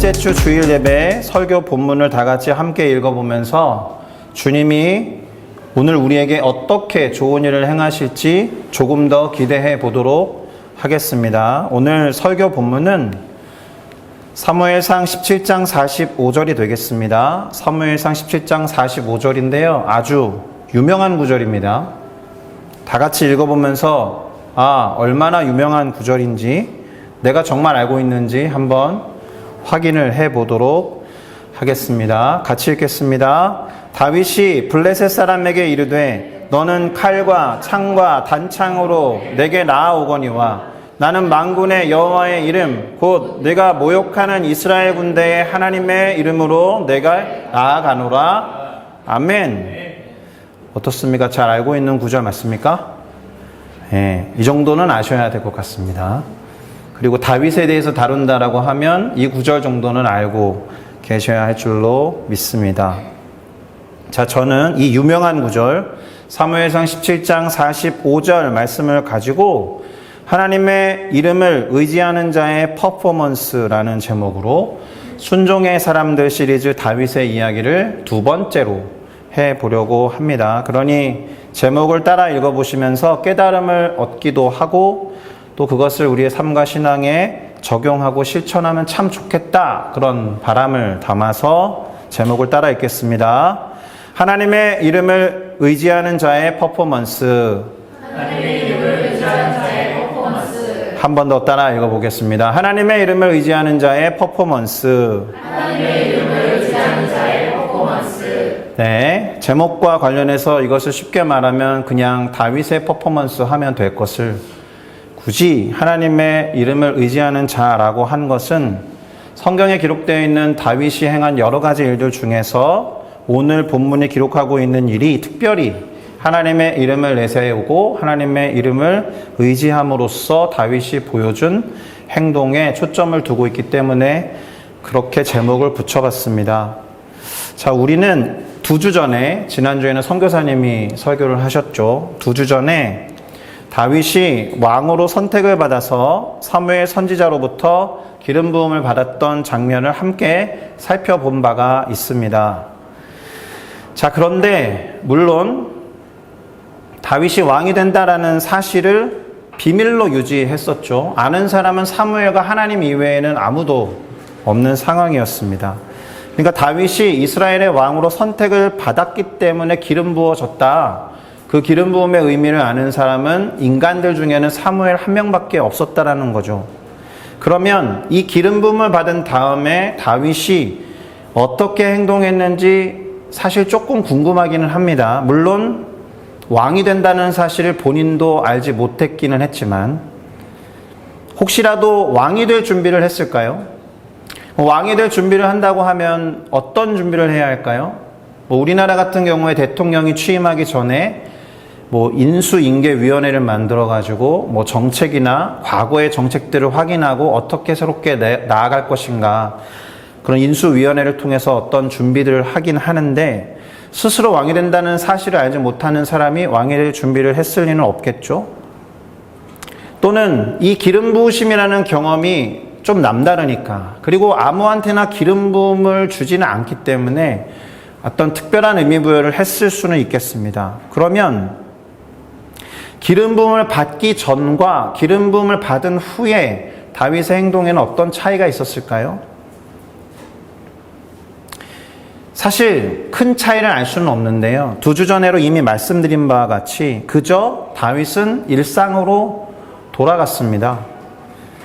셋째 주 주일 예배 설교 본문을 다 같이 함께 읽어보면서 주님이 오늘 우리에게 어떻게 좋은 일을 행하실지 조금 더 기대해 보도록 하겠습니다. 오늘 설교 본문은 사무엘상 17장 45절이 되겠습니다. 사무엘상 17장 45절인데요. 아주 유명한 구절입니다. 다 같이 읽어보면서 얼마나 유명한 구절인지 내가 정말 알고 있는지 한번 확인을 해 보도록 하겠습니다. 같이 읽겠습니다. 다윗이 블레셋 사람에게 이르되 너는 칼과 창과 단창으로 내게 나아오거니와 나는 만군의 여호와의 이름 곧 내가 모욕하는 이스라엘 군대의 하나님의 이름으로 내가 나아가노라. 아멘. 어떻습니까? 잘 알고 있는 구절 맞습니까? 이 정도는 아셔야 될 것 같습니다. 그리고 다윗에 대해서 다룬다라고 하면 이 구절 정도는 알고 계셔야 할 줄로 믿습니다. 자, 저는 이 유명한 구절 사무엘상 17장 45절 말씀을 가지고 하나님의 이름을 의지하는 자의 퍼포먼스라는 제목으로 순종의 사람들 시리즈 다윗의 이야기를 두 번째로 해보려고 합니다. 그러니 제목을 따라 읽어보시면서 깨달음을 얻기도 하고 또 그것을 우리의 삶과 신앙에 적용하고 실천하면 참 좋겠다, 그런 바람을 담아서 제목을 따라 읽겠습니다. 하나님의 이름을 의지하는 자의 퍼포먼스. 하나님의 이름을 의지하는 자의 퍼포먼스. 한 번 더 따라 읽어보겠습니다. 하나님의 이름을 의지하는 자의 퍼포먼스. 하나님의 이름을 의지하는 자의 퍼포먼스. 네, 제목과 관련해서 이것을 쉽게 말하면 그냥 다윗의 퍼포먼스 하면 될 것을 굳이 하나님의 이름을 의지하는 자라고 한 것은 성경에 기록되어 있는 다윗이 행한 여러 가지 일들 중에서 오늘 본문이 기록하고 있는 일이 특별히 하나님의 이름을 내세우고 하나님의 이름을 의지함으로써 다윗이 보여준 행동에 초점을 두고 있기 때문에 그렇게 제목을 붙여봤습니다. 자, 우리는 2주 전에, 지난주에는 선교사님이 설교를 하셨죠. 2주 전에 다윗이 왕으로 선택을 받아서 사무엘 선지자로부터 기름 부음을 받았던 장면을 함께 살펴본 바가 있습니다. 자, 그런데 물론 다윗이 왕이 된다라는 사실을 비밀로 유지했었죠. 아는 사람은 사무엘과 하나님 이외에는 아무도 없는 상황이었습니다. 그러니까 다윗이 이스라엘의 왕으로 선택을 받았기 때문에 기름 부어졌다. 그 기름 부음의 의미를 아는 사람은 인간들 중에는 사무엘 한 명밖에 없었다라는 거죠. 그러면 이 기름 부음을 받은 다음에 다윗이 어떻게 행동했는지 사실 조금 궁금하기는 합니다. 물론 왕이 된다는 사실을 본인도 알지 못했기는 했지만 혹시라도 왕이 될 준비를 했을까요? 왕이 될 준비를 한다고 하면 어떤 준비를 해야 할까요? 우리나라 같은 경우에 대통령이 취임하기 전에 인수인계위원회를 만들어가지고 정책이나 과거의 정책들을 확인하고 어떻게 새롭게 나아갈 것인가, 그런 인수위원회를 통해서 어떤 준비들을 하긴 하는데 스스로 왕이 된다는 사실을 알지 못하는 사람이 왕이 될 준비를 했을 리는 없겠죠. 또는 이 기름 부으심이라는 경험이 좀 남다르니까, 그리고 아무한테나 기름 부음을 주지는 않기 때문에 어떤 특별한 의미 부여를 했을 수는 있겠습니다. 그러면 기름 부음을 받기 전과 기름 부음을 받은 후에 다윗의 행동에는 어떤 차이가 있었을까요? 사실 큰 차이를 알 수는 없는데요. 2주 전에로 이미 말씀드린 바와 같이 그저 다윗은 일상으로 돌아갔습니다.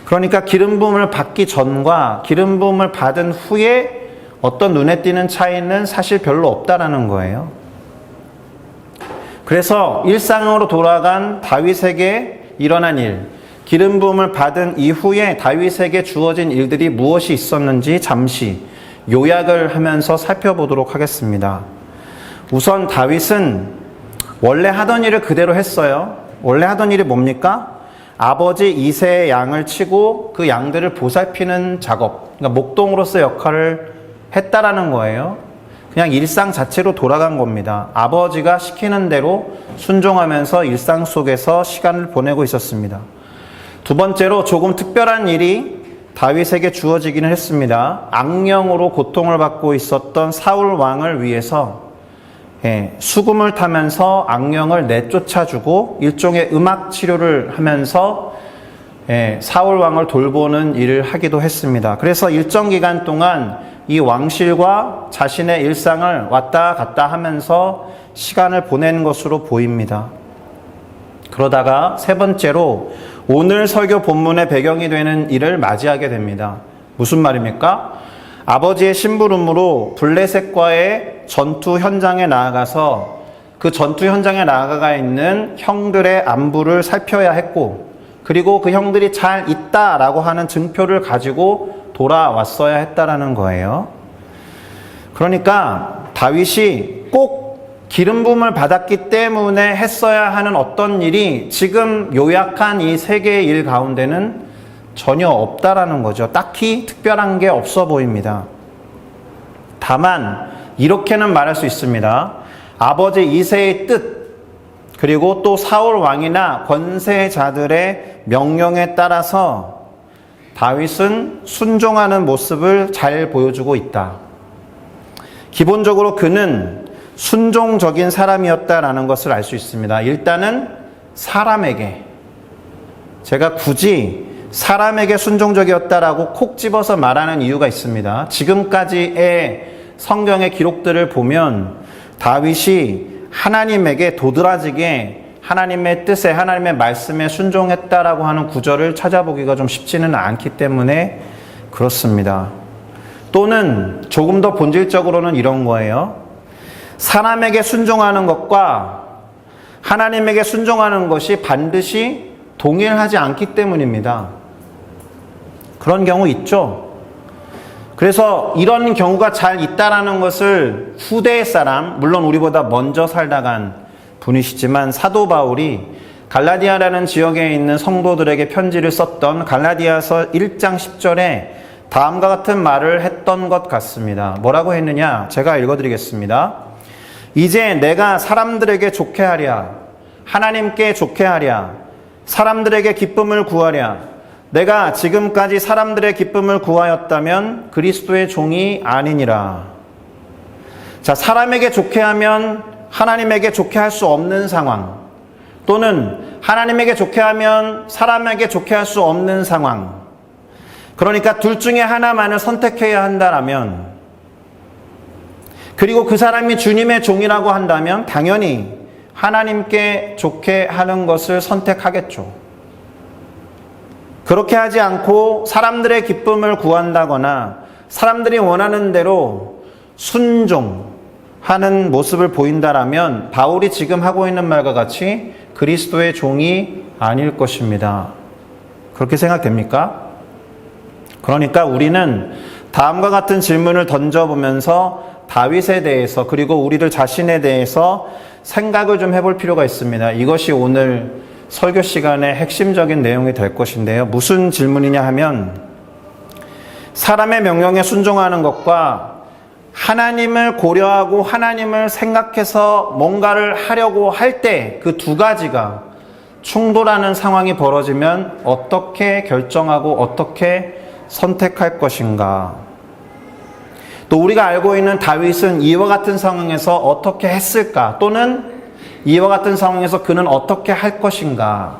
그러니까 기름 부음을 받기 전과 기름 부음을 받은 후에 어떤 눈에 띄는 차이는 사실 별로 없다라는 거예요. 그래서 일상으로 돌아간 다윗에게 일어난 일, 기름 부음을 받은 이후에 다윗에게 주어진 일들이 무엇이 있었는지 잠시 요약을 하면서 살펴보도록 하겠습니다. 우선 다윗은 원래 하던 일을 그대로 했어요. 원래 하던 일이 뭡니까? 아버지 이새의 양을 치고 그 양들을 보살피는 작업, 그러니까 목동으로서의 역할을 했다라는 거예요. 그냥 일상 자체로 돌아간 겁니다. 아버지가 시키는 대로 순종하면서 일상 속에서 시간을 보내고 있었습니다. 두 번째로 조금 특별한 일이 다윗에게 주어지기는 했습니다. 악령으로 고통을 받고 있었던 사울 왕을 위해서 수금을 타면서 악령을 내쫓아주고 일종의 음악 치료를 하면서 사울 왕을 돌보는 일을 하기도 했습니다. 그래서 일정 기간 동안 이 왕실과 자신의 일상을 왔다 갔다 하면서 시간을 보낸 것으로 보입니다. 그러다가 세 번째로 오늘 설교 본문의 배경이 되는 일을 맞이하게 됩니다. 무슨 말입니까? 아버지의 심부름으로 블레셋과의 전투 현장에 나아가서 그 전투 현장에 나아가 있는 형들의 안부를 살펴야 했고, 그리고 그 형들이 잘 있다라고 하는 증표를 가지고 돌아왔어야 했다라는 거예요. 그러니까 다윗이 꼭 기름 부음을 받았기 때문에 했어야 하는 어떤 일이 지금 요약한 이 세 개의 일 가운데는 전혀 없다라는 거죠. 딱히 특별한 게 없어 보입니다. 다만 이렇게는 말할 수 있습니다. 아버지 이새의 뜻, 그리고 또 사울 왕이나 권세자들의 명령에 따라서 다윗은 순종하는 모습을 잘 보여주고 있다. 기본적으로 그는 순종적인 사람이었다라는 것을 알 수 있습니다. 일단은 사람에게, 제가 굳이 사람에게 순종적이었다라고 콕 집어서 말하는 이유가 있습니다. 지금까지의 성경의 기록들을 보면 다윗이 하나님에게 도드라지게 하나님의 뜻에, 하나님의 말씀에 순종했다라고 하는 구절을 찾아보기가 좀 쉽지는 않기 때문에 그렇습니다. 또는 조금 더 본질적으로는 이런 거예요. 사람에게 순종하는 것과 하나님에게 순종하는 것이 반드시 동일하지 않기 때문입니다. 그런 경우 있죠. 그래서 이런 경우가 잘 있다라는 것을 후대의 사람, 물론 우리보다 먼저 살다 간 분이시지만 사도 바울이 갈라디아라는 지역에 있는 성도들에게 편지를 썼던 갈라디아서 1장 10절에 다음과 같은 말을 했던 것 같습니다. 뭐라고 했느냐? 제가 읽어드리겠습니다. 이제 내가 사람들에게 좋게 하랴, 하나님께 좋게 하랴, 사람들에게 기쁨을 구하랴. 내가 지금까지 사람들의 기쁨을 구하였다면 그리스도의 종이 아니니라. 자, 사람에게 좋게 하면 하나님에게 좋게 할 수 없는 상황, 또는 하나님에게 좋게 하면 사람에게 좋게 할 수 없는 상황. 그러니까 둘 중에 하나만을 선택해야 한다라면, 그리고 그 사람이 주님의 종이라고 한다면 당연히 하나님께 좋게 하는 것을 선택하겠죠. 그렇게 하지 않고 사람들의 기쁨을 구한다거나 사람들이 원하는 대로 순종하는 모습을 보인다라면 바울이 지금 하고 있는 말과 같이 그리스도의 종이 아닐 것입니다. 그렇게 생각됩니까? 그러니까 우리는 다음과 같은 질문을 던져보면서 다윗에 대해서, 그리고 우리들 자신에 대해서 생각을 좀 해볼 필요가 있습니다. 이것이 오늘 설교 시간의 핵심적인 내용이 될 것인데요. 무슨 질문이냐 하면, 사람의 명령에 순종하는 것과 하나님을 고려하고 하나님을 생각해서 뭔가를 하려고 할 때 그 두 가지가 충돌하는 상황이 벌어지면 어떻게 결정하고 어떻게 선택할 것인가. 또 우리가 알고 있는 다윗은 이와 같은 상황에서 어떻게 했을까, 또는 이와 같은 상황에서 그는 어떻게 할 것인가,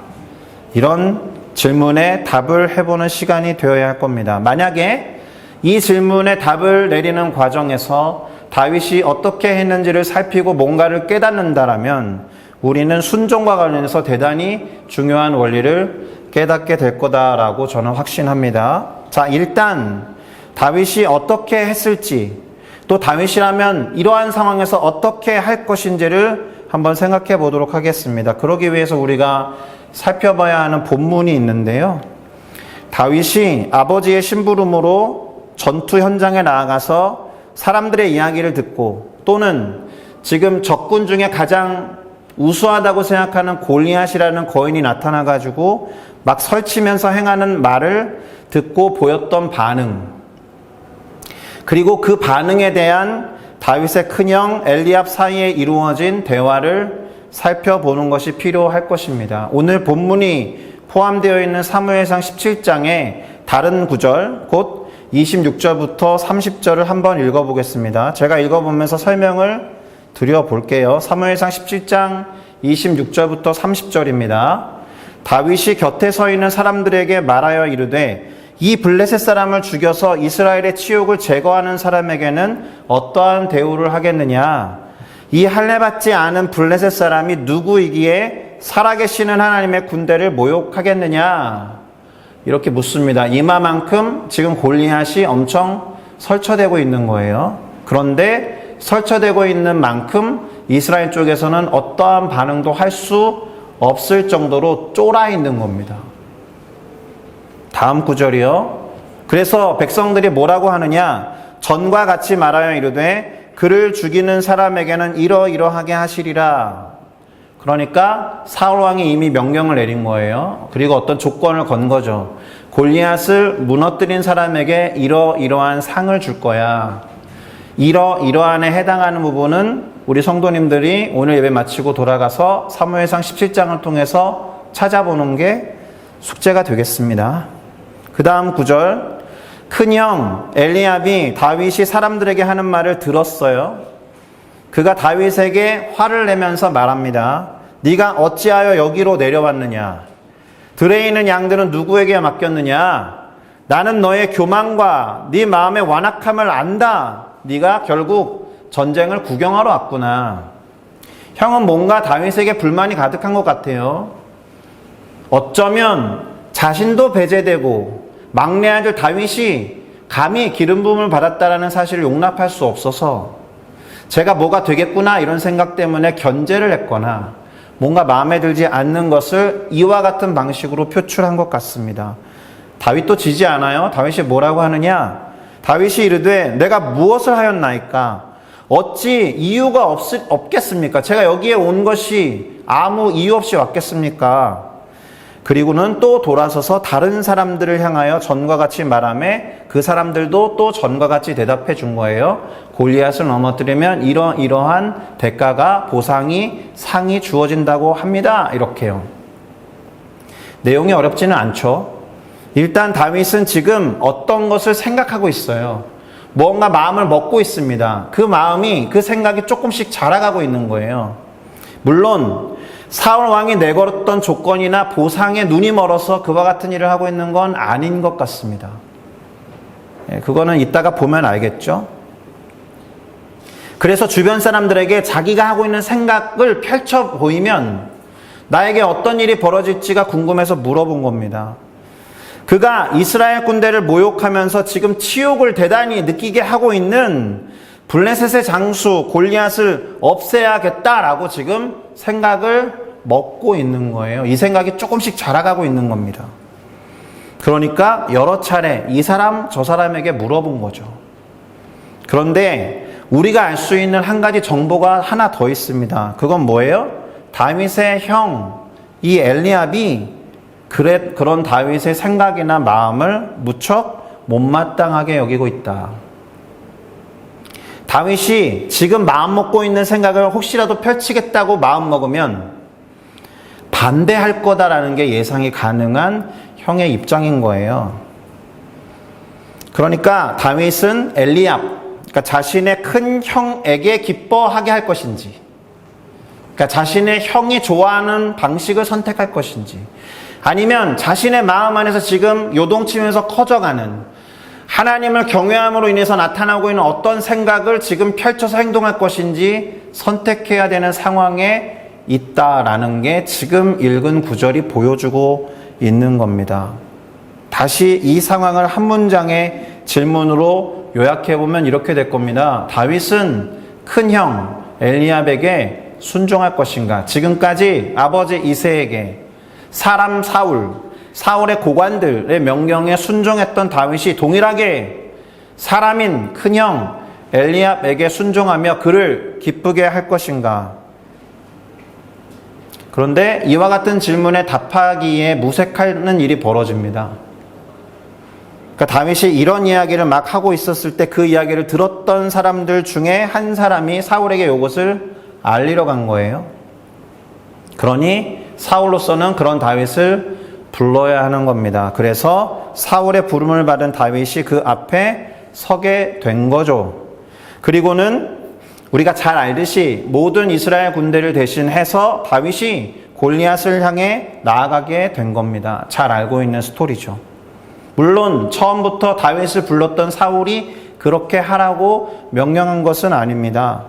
이런 질문에 답을 해보는 시간이 되어야 할 겁니다. 만약에 이 질문에 답을 내리는 과정에서 다윗이 어떻게 했는지를 살피고 뭔가를 깨닫는다라면 우리는 순종과 관련해서 대단히 중요한 원리를 깨닫게 될 거다라고 저는 확신합니다. 자, 일단 다윗이 어떻게 했을지, 또 다윗이라면 이러한 상황에서 어떻게 할 것인지를 한번 생각해 보도록 하겠습니다. 그러기 위해서 우리가 살펴봐야 하는 본문이 있는데요. 다윗이 아버지의 심부름으로 전투 현장에 나아가서 사람들의 이야기를 듣고, 또는 지금 적군 중에 가장 우수하다고 생각하는 골리앗이라는 거인이 나타나가지고 막 설치면서 행하는 말을 듣고 보였던 반응, 그리고 그 반응에 대한 다윗의 큰형 엘리압 사이에 이루어진 대화를 살펴보는 것이 필요할 것입니다. 오늘 본문이 포함되어 있는 사무엘상 17장에 다른 구절, 곧 26절부터 30절을 한번 읽어보겠습니다. 제가 읽어보면서 설명을 드려볼게요. 사무엘상 17장 26절부터 30절입니다. 다윗이 곁에 서 있는 사람들에게 말하여 이르되 이 블레셋 사람을 죽여서 이스라엘의 치욕을 제거하는 사람에게는 어떠한 대우를 하겠느냐? 이 할례받지 않은 블레셋 사람이 누구이기에 살아계시는 하나님의 군대를 모욕하겠느냐? 이렇게 묻습니다. 이마만큼 지금 골리앗이 엄청 설쳐되고 있는 거예요. 그런데 설쳐되고 있는 만큼 이스라엘 쪽에서는 어떠한 반응도 할 수 없을 정도로 쫄아 있는 겁니다. 다음 구절이요. 그래서 백성들이 뭐라고 하느냐? 전과 같이 말하여 이르되 그를 죽이는 사람에게는 이러이러하게 하시리라. 그러니까 사울 왕이 이미 명령을 내린 거예요. 그리고 어떤 조건을 건 거죠. 골리앗을 무너뜨린 사람에게 이러이러한 상을 줄 거야. 이러이러한에 해당하는 부분은 우리 성도님들이 오늘 예배 마치고 돌아가서 사무엘상 17장을 통해서 찾아보는 게 숙제가 되겠습니다. 그 다음 구절, 큰형 엘리압이 다윗이 사람들에게 하는 말을 들었어요. 그가 다윗에게 화를 내면서 말합니다. 네가 어찌하여 여기로 내려왔느냐? 들에 있는 양들은 누구에게 맡겼느냐? 나는 너의 교만과 네 마음의 완악함을 안다. 네가 결국 전쟁을 구경하러 왔구나. 형은 뭔가 다윗에게 불만이 가득한 것 같아요. 어쩌면 자신도 배제되고 막내 아들 다윗이 감히 기름 부음을 받았다라는 사실을 용납할 수 없어서 제가 뭐가 되겠구나 이런 생각 때문에 견제를 했거나 뭔가 마음에 들지 않는 것을 이와 같은 방식으로 표출한 것 같습니다. 다윗도 지지 않아요. 다윗이 뭐라고 하느냐? 다윗이 이르되 내가 무엇을 하였나이까? 어찌 이유가 없겠습니까? 제가 여기에 온 것이 아무 이유 없이 왔겠습니까? 그리고는 또 돌아서서 다른 사람들을 향하여 전과 같이 말하며 그 사람들도 또 전과 같이 대답해 준 거예요. 골리앗을 넘어뜨리면 이러한 대가가 보상이 상이 주어진다고 합니다. 이렇게요. 내용이 어렵지는 않죠. 일단 다윗은 지금 어떤 것을 생각하고 있어요. 뭔가 마음을 먹고 있습니다. 그 마음이 그 생각이 조금씩 자라가고 있는 거예요. 물론 사울 왕이 내걸었던 조건이나 보상에 눈이 멀어서 그와 같은 일을 하고 있는 건 아닌 것 같습니다. 그거는 이따가 보면 알겠죠. 그래서 주변 사람들에게 자기가 하고 있는 생각을 펼쳐 보이면 나에게 어떤 일이 벌어질지가 궁금해서 물어본 겁니다. 그가 이스라엘 군대를 모욕하면서 지금 치욕을 대단히 느끼게 하고 있는 블레셋의 장수 골리앗을 없애야겠다라고 지금 생각을 먹고 있는 거예요. 이 생각이 조금씩 자라가고 있는 겁니다. 그러니까 여러 차례 이 사람 저 사람에게 물어본 거죠. 그런데 우리가 알 수 있는 한 가지 정보가 하나 더 있습니다. 그건 뭐예요? 다윗의 형 이 엘리압이 그런 다윗의 생각이나 마음을 무척 못마땅하게 여기고 있다. 다윗이 지금 마음 먹고 있는 생각을 혹시라도 펼치겠다고 마음 먹으면 반대할 거다라는 게 예상이 가능한 형의 입장인 거예요. 그러니까 다윗은 엘리압, 그러니까 자신의 큰 형에게 기뻐하게 할 것인지, 그러니까 자신의 형이 좋아하는 방식을 선택할 것인지, 아니면 자신의 마음 안에서 지금 요동치면서 커져가는 하나님을 경외함으로 인해서 나타나고 있는 어떤 생각을 지금 펼쳐서 행동할 것인지 선택해야 되는 상황에 있다라는 게 지금 읽은 구절이 보여주고 있는 겁니다. 다시 이 상황을 한 문장의 질문으로 요약해보면 이렇게 될 겁니다. 다윗은 큰형 엘리압에게 순종할 것인가? 지금까지 아버지 이새에게 사람 사울의 고관들의 명령에 순종했던 다윗이 동일하게 사람인 큰형 엘리압에게 순종하며 그를 기쁘게 할 것인가? 그런데 이와 같은 질문에 답하기에 무색하는 일이 벌어집니다. 그러니까 다윗이 이런 이야기를 막 하고 있었을 때 그 이야기를 들었던 사람들 중에 한 사람이 사울에게 이것을 알리러 간 거예요. 그러니 사울로서는 그런 다윗을 불러야 하는 겁니다. 그래서 사울의 부름을 받은 다윗이 그 앞에 서게 된 거죠. 그리고는 우리가 잘 알듯이 모든 이스라엘 군대를 대신해서 다윗이 골리앗을 향해 나아가게 된 겁니다. 잘 알고 있는 스토리죠. 물론 처음부터 다윗을 불렀던 사울이 그렇게 하라고 명령한 것은 아닙니다.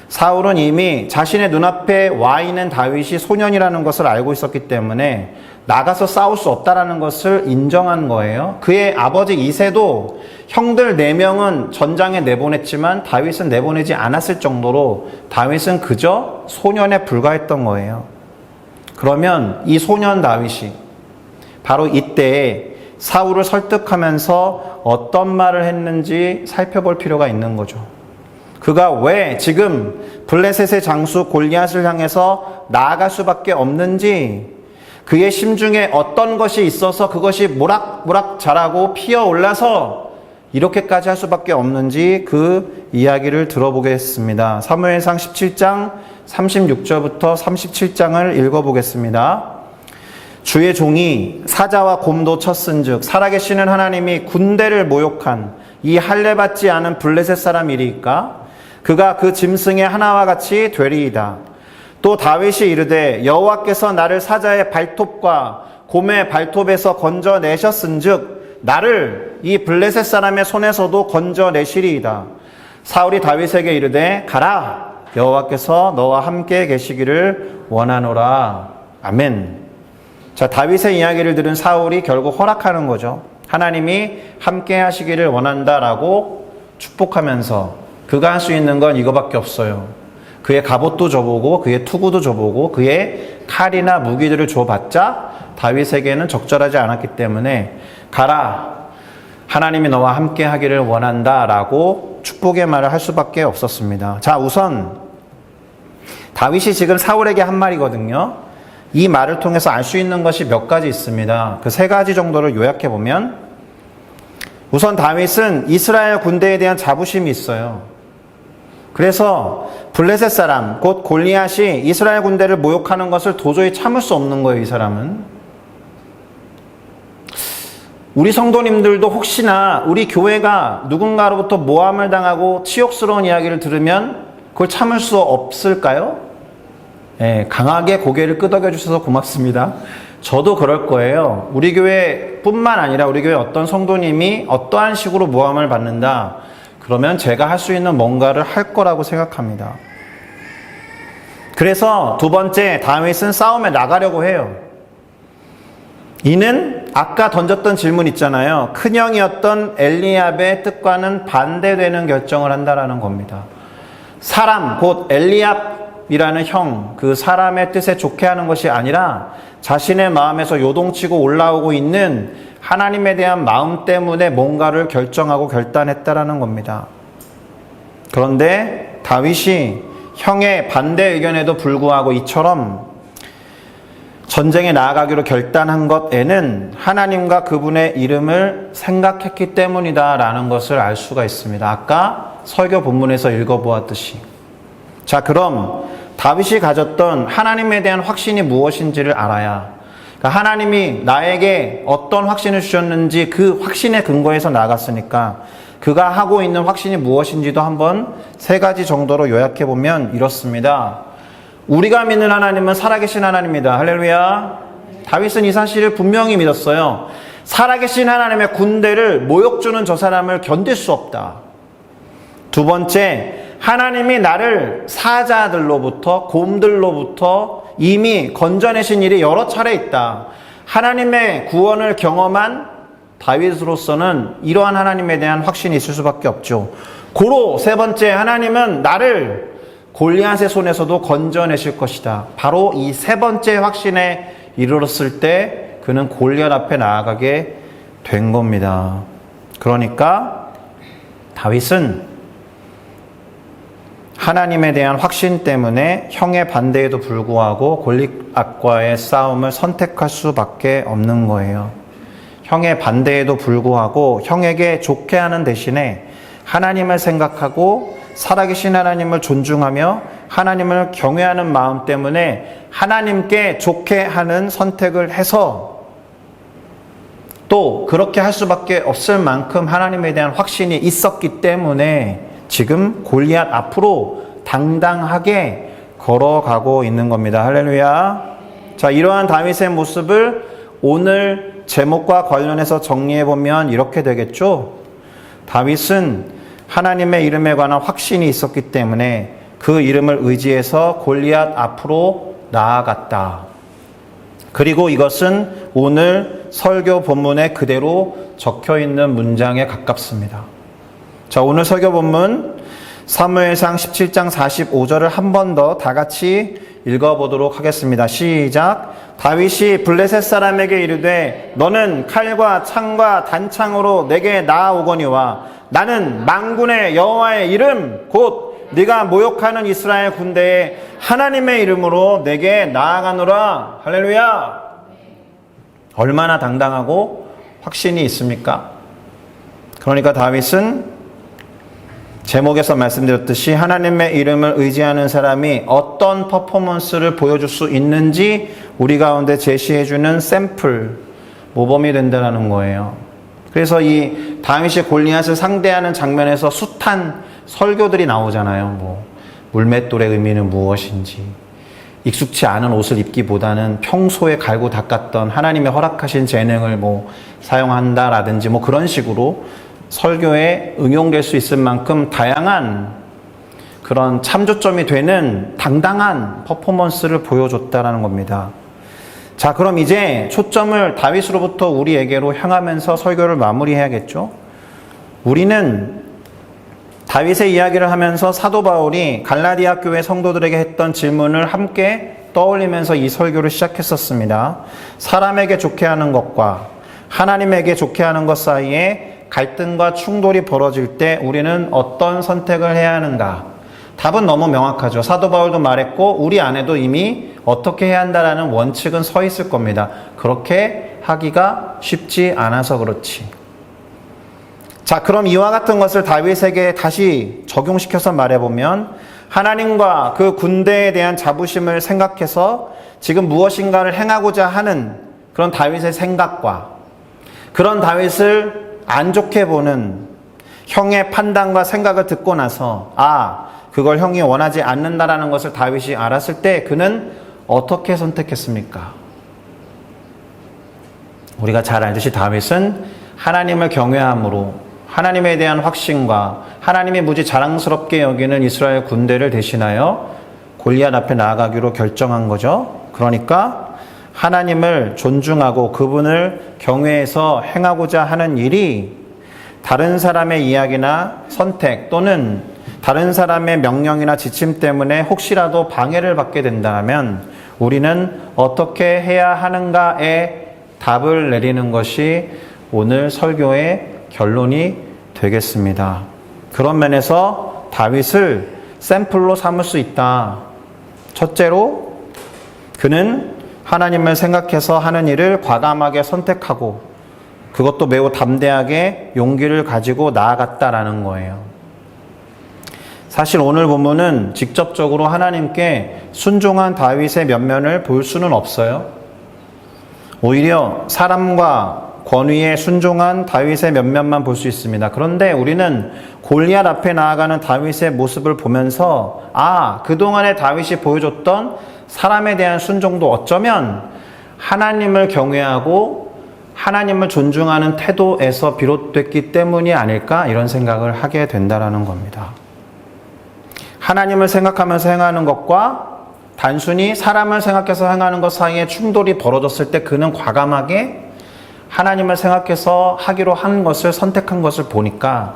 사울은 이미 자신의 눈앞에 와 있는 다윗이 소년이라는 것을 알고 있었기 때문에 나가서 싸울 수 없다는 것을 인정한 거예요. 그의 아버지 이새도 형들 4명은 전장에 내보냈지만 다윗은 내보내지 않았을 정도로 다윗은 그저 소년에 불과했던 거예요. 그러면 이 소년 다윗이 바로 이때에 사울을 설득하면서 어떤 말을 했는지 살펴볼 필요가 있는 거죠. 그가 왜 지금 블레셋의 장수 골리앗을 향해서 나아갈 수밖에 없는지, 그의 심중에 어떤 것이 있어서 그것이 모락모락 자라고 피어올라서 이렇게까지 할 수밖에 없는지 그 이야기를 들어보겠습니다. 사무엘상 17장 36절부터 37장을 읽어보겠습니다. 주의 종이 사자와 곰도 쳤은즉 살아계시는 하나님이 군대를 모욕한 이 할례받지 않은 블레셋 사람이리까? 그가 그 짐승의 하나와 같이 되리이다. 또 다윗이 이르되 여호와께서 나를 사자의 발톱과 곰의 발톱에서 건져내셨은즉 나를 이 블레셋 사람의 손에서도 건져내시리이다. 사울이 다윗에게 이르되 가라, 여호와께서 너와 함께 계시기를 원하노라. 아멘. 자, 다윗의 이야기를 들은 사울이 결국 허락하는 거죠. 하나님이 함께 하시기를 원한다라고 축복하면서 그가 할 수 있는 건 이거밖에 없어요. 그의 갑옷도 줘보고 그의 투구도 줘보고 그의 칼이나 무기들을 줘봤자 다윗에게는 적절하지 않았기 때문에 가라, 하나님이 너와 함께 하기를 원한다라고 축복의 말을 할 수밖에 없었습니다. 자, 우선 다윗이 지금 사울에게 한 말이거든요. 이 말을 통해서 알 수 있는 것이 몇 가지 있습니다. 그 3가지 정도를 요약해 보면, 우선 다윗은 이스라엘 군대에 대한 자부심이 있어요. 그래서 블레셋 사람 곧 골리앗이 이스라엘 군대를 모욕하는 것을 도저히 참을 수 없는 거예요. 이 사람은. 우리 성도님들도 혹시나 우리 교회가 누군가로부터 모함을 당하고 치욕스러운 이야기를 들으면 그걸 참을 수 없을까요? 네, 강하게 고개를 끄덕여 주셔서 고맙습니다. 저도 그럴 거예요. 우리 교회뿐만 아니라 우리 교회 어떤 성도님이 어떠한 식으로 모함을 받는다, 그러면 제가 할 수 있는 뭔가를 할 거라고 생각합니다. 그래서 2번째, 다윗은 싸움에 나가려고 해요. 이는 아까 던졌던 질문 있잖아요. 큰형이었던 엘리압의 뜻과는 반대되는 결정을 한다라는 겁니다. 사람 곧 엘리압이라는 형, 그 사람의 뜻에 좋게 하는 것이 아니라 자신의 마음에서 요동치고 올라오고 있는 하나님에 대한 마음 때문에 뭔가를 결정하고 결단했다라는 겁니다. 그런데 다윗이 형의 반대 의견에도 불구하고 이처럼 전쟁에 나아가기로 결단한 것에는 하나님과 그분의 이름을 생각했기 때문이다라는 것을 알 수가 있습니다. 아까 설교 본문에서 읽어보았듯이. 자, 그럼 다윗이 가졌던 하나님에 대한 확신이 무엇인지를 알아야, 그러니까 하나님이 나에게 어떤 확신을 주셨는지 그 확신의 근거에서 나갔으니까 그가 하고 있는 확신이 무엇인지도 한번 3가지 정도로 요약해보면 이렇습니다. 우리가 믿는 하나님은 살아계신 하나님입니다. 할렐루야. 다윗은 이 사실을 분명히 믿었어요. 살아계신 하나님의 군대를 모욕 주는 저 사람을 견딜 수 없다. 2번째, 하나님이 나를 사자들로부터, 곰들로부터 이미 건져내신 일이 여러 차례 있다. 하나님의 구원을 경험한 다윗으로서는 이러한 하나님에 대한 확신이 있을 수밖에 없죠. 고로 3번째, 하나님은 나를 골리앗의 손에서도 건져내실 것이다. 바로 이 3번째 확신에 이르렀을 때 그는 골리앗 앞에 나아가게 된 겁니다. 그러니까 다윗은 하나님에 대한 확신 때문에 형의 반대에도 불구하고 골리앗과의 싸움을 선택할 수밖에 없는 거예요. 형의 반대에도 불구하고 형에게 좋게 하는 대신에 하나님을 생각하고 살아계신 하나님을 존중하며 하나님을 경외하는 마음 때문에 하나님께 좋게 하는 선택을 해서 또 그렇게 할 수밖에 없을 만큼 하나님에 대한 확신이 있었기 때문에 지금 골리앗 앞으로 당당하게 걸어가고 있는 겁니다. 할렐루야. 자, 이러한 다윗의 모습을 오늘 제목과 관련해서 정리해 보면 이렇게 되겠죠. 다윗은 하나님의 이름에 관한 확신이 있었기 때문에 그 이름을 의지해서 골리앗 앞으로 나아갔다. 그리고 이것은 오늘 설교 본문에 그대로 적혀 있는 문장에 가깝습니다. 자, 오늘 설교 본문 사무엘상 17장 45절을 한 번 더 다 같이 읽어보도록 하겠습니다. 시작. 다윗이 블레셋 사람에게 이르되 너는 칼과 창과 단창으로 내게 나아오거니와 나는 만군의 여호와의 이름 곧 네가 모욕하는 이스라엘 군대의 하나님의 이름으로 내게 나아가노라. 할렐루야. 얼마나 당당하고 확신이 있습니까? 그러니까 다윗은 제목에서 말씀드렸듯이 하나님의 이름을 의지하는 사람이 어떤 퍼포먼스를 보여줄 수 있는지 우리 가운데 제시해주는 샘플, 모범이 된다는 거예요. 그래서 이 다윗이 골리앗을 상대하는 장면에서 숱한 설교들이 나오잖아요. 물맷돌의 의미는 무엇인지, 익숙치 않은 옷을 입기보다는 평소에 갈고 닦았던 하나님의 허락하신 재능을 사용한다라든지 그런 식으로 설교에 응용될 수 있을 만큼 다양한 그런 참조점이 되는 당당한 퍼포먼스를 보여줬다라는 겁니다. 자, 그럼 이제 초점을 다윗으로부터 우리에게로 향하면서 설교를 마무리해야겠죠. 우리는 다윗의 이야기를 하면서 사도 바울이 갈라디아 교회 성도들에게 했던 질문을 함께 떠올리면서 이 설교를 시작했었습니다. 사람에게 좋게 하는 것과 하나님에게 좋게 하는 것 사이에 갈등과 충돌이 벌어질 때 우리는 어떤 선택을 해야 하는가? 답은 너무 명확하죠. 사도 바울도 말했고 우리 안에도 이미 어떻게 해야 한다라는 원칙은 서 있을 겁니다. 그렇게 하기가 쉽지 않아서 그렇지. 자, 그럼 이와 같은 것을 다윗에게 다시 적용시켜서 말해보면 하나님과 그 군대에 대한 자부심을 생각해서 지금 무엇인가를 행하고자 하는 그런 다윗의 생각과 그런 다윗을 안 좋게 보는 형의 판단과 생각을 듣고 나서 그걸 형이 원하지 않는다라는 것을 다윗이 알았을 때 그는 어떻게 선택했습니까? 우리가 잘 알듯이 다윗은 하나님을 경외함으로 하나님에 대한 확신과 하나님이 무지 자랑스럽게 여기는 이스라엘 군대를 대신하여 골리앗 앞에 나아가기로 결정한 거죠. 그러니까 하나님을 존중하고 그분을 경외해서 행하고자 하는 일이 다른 사람의 이야기나 선택 또는 다른 사람의 명령이나 지침 때문에 혹시라도 방해를 받게 된다면 우리는 어떻게 해야 하는가에 답을 내리는 것이 오늘 설교의 결론이 되겠습니다. 그런 면에서 다윗을 샘플로 삼을 수 있다. 첫째로 그는 하나님을 생각해서 하는 일을 과감하게 선택하고 그것도 매우 담대하게 용기를 가지고 나아갔다라는 거예요. 사실 오늘 본문은 직접적으로 하나님께 순종한 다윗의 면면을 볼 수는 없어요. 오히려 사람과 권위에 순종한 다윗의 면면만 볼 수 있습니다. 그런데 우리는 골리앗 앞에 나아가는 다윗의 모습을 보면서 그동안에 다윗이 보여줬던 사람에 대한 순종도 어쩌면 하나님을 경외하고 하나님을 존중하는 태도에서 비롯됐기 때문이 아닐까 이런 생각을 하게 된다라는 겁니다. 하나님을 생각하면서 행하는 것과 단순히 사람을 생각해서 행하는 것 사이에 충돌이 벌어졌을 때 그는 과감하게 하나님을 생각해서 하기로 한 것을 선택한 것을 보니까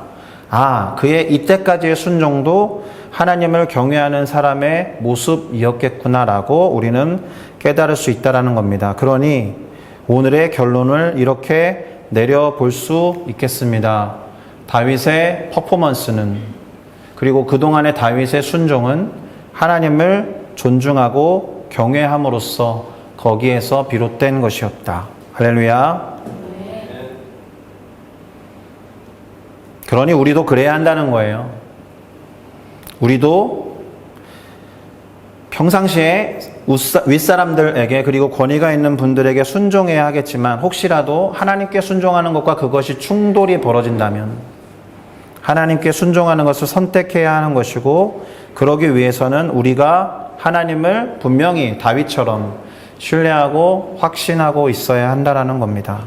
그의 이때까지의 순종도 하나님을 경외하는 사람의 모습이었겠구나라고 우리는 깨달을 수 있다는 겁니다. 그러니 오늘의 결론을 이렇게 내려볼 수 있겠습니다. 다윗의 퍼포먼스는 그리고 그동안의 다윗의 순종은 하나님을 존중하고 경외함으로써 거기에서 비롯된 것이었다. 할렐루야. 그러니 우리도 그래야 한다는 거예요. 우리도 평상시에 윗사람들에게 그리고 권위가 있는 분들에게 순종해야 하겠지만 혹시라도 하나님께 순종하는 것과 그것이 충돌이 벌어진다면 하나님께 순종하는 것을 선택해야 하는 것이고 그러기 위해서는 우리가 하나님을 분명히 다윗처럼 신뢰하고 확신하고 있어야 한다라는 겁니다.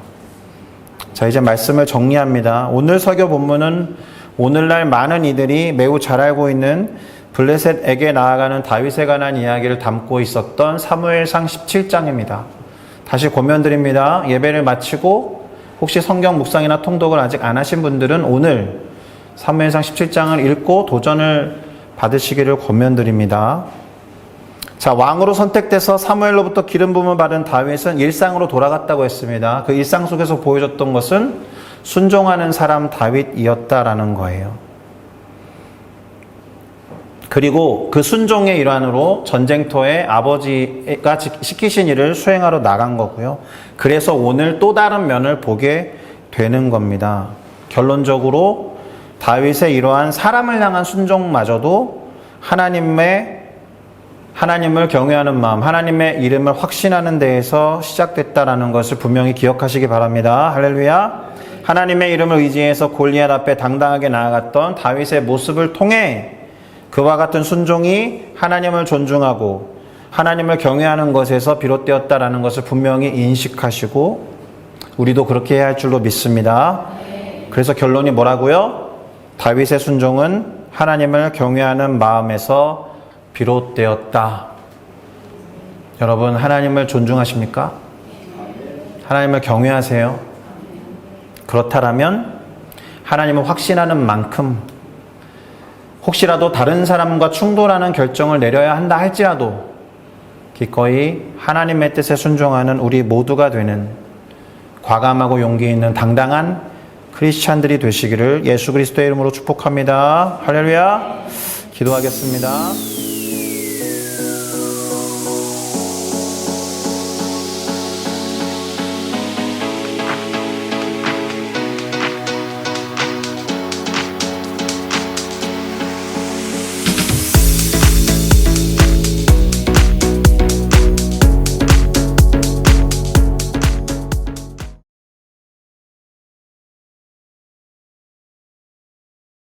자, 이제 말씀을 정리합니다. 오늘 설교 본문은 오늘날 많은 이들이 매우 잘 알고 있는 블레셋에게 나아가는 다윗에 관한 이야기를 담고 있었던 사무엘상 17장입니다. 다시 고면드립니다. 예배를 마치고 혹시 성경 묵상이나 통독을 아직 안 하신 분들은 오늘 사무엘상 17장을 읽고 도전을 받으시기를 고면드립니다. 자, 왕으로 선택돼서 사무엘로부터 기름 부음을 받은 다윗은 일상으로 돌아갔다고 했습니다. 그 일상 속에서 보여줬던 것은 순종하는 사람 다윗이었다라는 거예요. 그리고 그 순종의 일환으로 전쟁터에 아버지가 시키신 일을 수행하러 나간 거고요. 그래서 오늘 또 다른 면을 보게 되는 겁니다. 결론적으로 다윗의 이러한 사람을 향한 순종마저도 하나님을 경외하는 마음, 하나님의 이름을 확신하는 데에서 시작됐다라는 것을 분명히 기억하시기 바랍니다. 할렐루야. 하나님의 이름을 의지해서 골리앗 앞에 당당하게 나아갔던 다윗의 모습을 통해 그와 같은 순종이 하나님을 존중하고 하나님을 경외하는 것에서 비롯되었다라는 것을 분명히 인식하시고 우리도 그렇게 해야 할 줄로 믿습니다. 그래서 결론이 뭐라고요? 다윗의 순종은 하나님을 경외하는 마음에서 비롯되었다. 여러분, 하나님을 존중하십니까? 하나님을 경외하세요? 그렇다면 하나님을 확신하는 만큼 혹시라도 다른 사람과 충돌하는 결정을 내려야 한다 할지라도 기꺼이 하나님의 뜻에 순종하는 우리 모두가 되는 과감하고 용기 있는 당당한 크리스찬들이 되시기를 예수 그리스도의 이름으로 축복합니다. 할렐루야. 기도하겠습니다.